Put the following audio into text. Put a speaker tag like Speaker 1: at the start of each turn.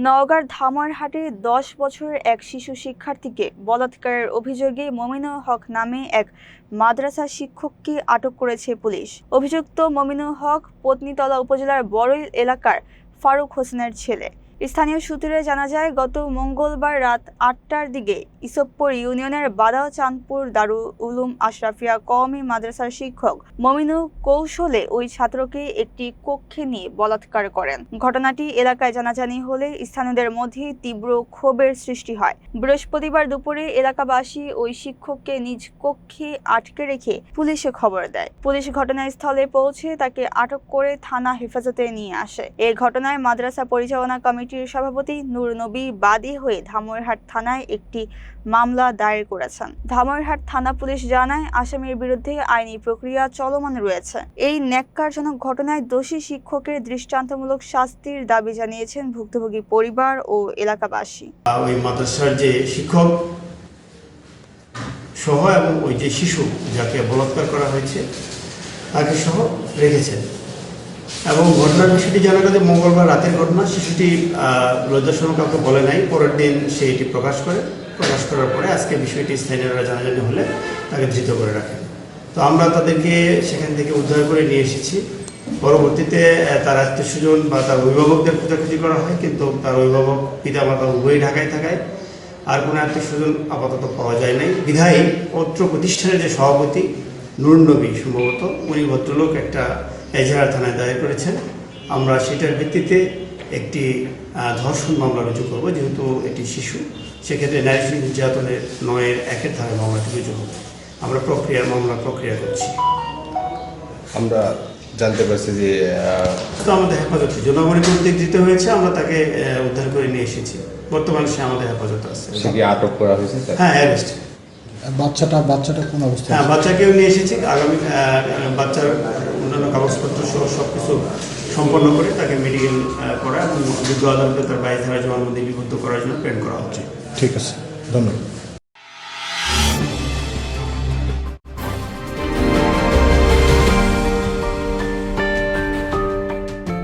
Speaker 1: নওগাঁর ধামইরহাটে ১০ বছরের এক শিশু শিক্ষার্থীকে বলাৎকারের অভিযোগে মমিনুল হক নামে এক মাদ্রাসা শিক্ষককে আটক করেছে পুলিশ। অভিযুক্ত মমিনুল হক পত্নীতলা উপজেলার বড়ইল এলাকার ফারুক হোসেনের ছেলে। স্থানীয় সূত্রে জানা যায়, গত মঙ্গলবার রাত ৮টার দিকে ইসবপুর ইউনিয়নের বাদাল চাঁদপুর দারুল উলুম আশরাফিয়া কওমি মাদ্রাসার শিক্ষক মমিনুল কৌশলে ওই ছাত্রকে একটি কক্ষে নিয়ে বলাৎকার করেন। ঘটনাটি এলাকায় জানাজানি হলে স্থানীয়দের মধ্যে তীব্র ক্ষোভের সৃষ্টি হয়। বৃহস্পতিবার দুপুরে এলাকাবাসী ওই শিক্ষককে নিজ কক্ষে আটকে রেখে পুলিশে খবর দেয়। পুলিশ ঘটনাস্থলে পৌঁছে তাকে আটক করে থানা হেফাজতে নিয়ে আসে। এই ঘটনায় মাদ্রাসা পরিচালনা কমিটির সভাপতি নূর নবী বাদী হয়ে ধামইরহাট থানায় একটি মামলা দায়ের করেছেন। ধামইরহাট থানা পুলিশ জানায়, আসামির বিরুদ্ধে আইনি প্রক্রিয়া চলমান রয়েছে। এই ন্যাক্কারজনক ঘটনায় দোষী শিক্ষকের দৃষ্টান্তমূলক শাস্তির দাবি জানিয়েছেন ভুক্তভোগী পরিবার ও এলাকাবাসী।
Speaker 2: ওই মাদ্রাসার যে শিক্ষক সহ এবং ওই যে শিশু যাকে বলাৎকার করা হয়েছে তাকে সহ রেখেছেন এবং ঘটনার বিষয়টি জানা গেছে মঙ্গলবার রাতের ঘটনা। শিশুটি লজ্জাশরম কাউকে বলে নাই। পরের দিন সে এটি প্রকাশ করার পরে আজকে বিষয়টি স্থানীয়রা জানাজানি হলে তাকে ধৃত করে রাখেন। তো আমরা তাদেরকে সেখান থেকে উদ্ধার করে নিয়ে এসেছি। পরবর্তীতে তার আত্মীয়স্বজন বা তার অভিভাবকদের খোঁজাখুঁজি করা হয়, কিন্তু তার অভিভাবক পিতামাতা উভয়ই ঢাকায় থাকায় আর কোনো আত্মীয়স্বজন আপাতত পাওয়া যায় নাই। বিধায়ী অত্র প্রতিষ্ঠানের যে সভাপতি নূর নবী সম্ভবত উনি ভদ্রলোক একটা এজাহার থানায় দায়ের করেছেন। আমরা সেটার ভিত্তিতে একটি ধর্ষণ মামলা রুজু করব, যেহেতু এটি শিশু। সেক্ষেত্রে নারী শিশু নির্যাতনের ৯-১ ধারায় মামলাটি রুজু হবে। আমরা মামলা প্রক্রিয়া করছি।
Speaker 3: আমরা জানতে পারছি যে
Speaker 2: তো আমাদের হেফাজতে জনগণের কর্তৃক দিতে হয়েছে, আমরা তাকে উদ্ধার করে নিয়ে এসেছি। বর্তমানে সে আমাদের হেফাজতে আছে।
Speaker 3: সে কি আটক করা হয়েছে?
Speaker 2: হ্যাঁ, অ্যারেস্ট।
Speaker 4: বাচ্চাটা কোন অবস্থায়?
Speaker 2: হ্যাঁ, বাচ্চাকেও নিয়ে এসেছি। আগামী বাচ্চার অন্যান্য কাগজপত্র সহ সব কিছু সম্পন্ন করে তাকে মেডিকেল করা এবং যোগ্য আদালতে তার 22 ধারা জবানবন্দি লিপিবদ্ধ করার জন্য প্রেরণ করা হচ্ছে।
Speaker 4: ঠিক আছে, ধন্যবাদ।